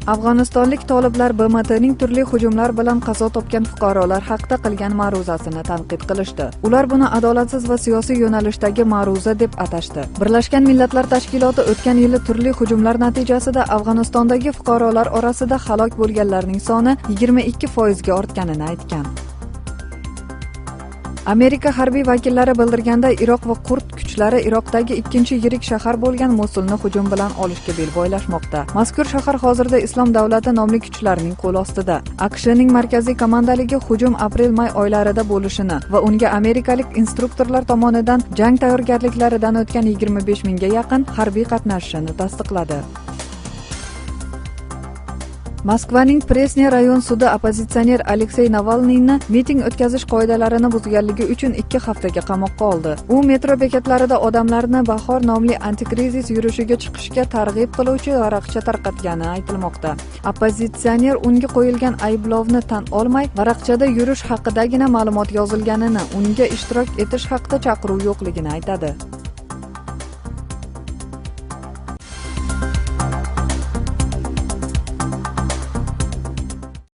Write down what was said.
Afg'onistonlik toliblar BMTning turli hujumlar bilan qazo topgan fuqarolar haqida qilgan ma'ruzasini tanqid qilishdi. Ular buni adolatsiz va siyosiy yo'nalishdagi ma'ruza deb atashdi. Birlashgan Millatlar Tashkiloti o'tgan yili turli hujumlar natijasida Afg'onistondagi fuqarolar orasida halok bo'lganlarning soni 22% ga ortganini aytgan. Amerika harbiy vakillari bildirganda, Iroq va kurd kuchlari Iroqdagi ikkinchi yirik shahar bo'lgan Mosulni hujum bilan olishga bel bo'ylashmoqda. Mazkur shahar hozirda Islom davlati nomli kuchlarning qo'l ostida. AQShning markaziy komandaligi hujum aprel-may oylarida bo'lishini va unga amerikalik instruktorlar tomonidan jang tayyorgarliklaridan o'tgan 25 mingga yaqin harbiy qatnashishini tasdiqladi. Moskvaning Presnya rayon sudi opozitsioner Aleksey Navalniyni miting o'tkazish qoidalarini buzganligi uchun 2 haftaga qamoqqa oldi. U metro bekatlarida odamlarni Bahor nomli antikrizis yurishiga chiqishga targ'ib qiluvchi varaqcha tarqatgani aytilmoqda. Opozitsioner unga qo'yilgan ayblovni tan olmay, varaqchada yurish haqidagina ma'lumot yozilganini, unga ishtirok etish haqida chaqiruv yo'qligini aytadi.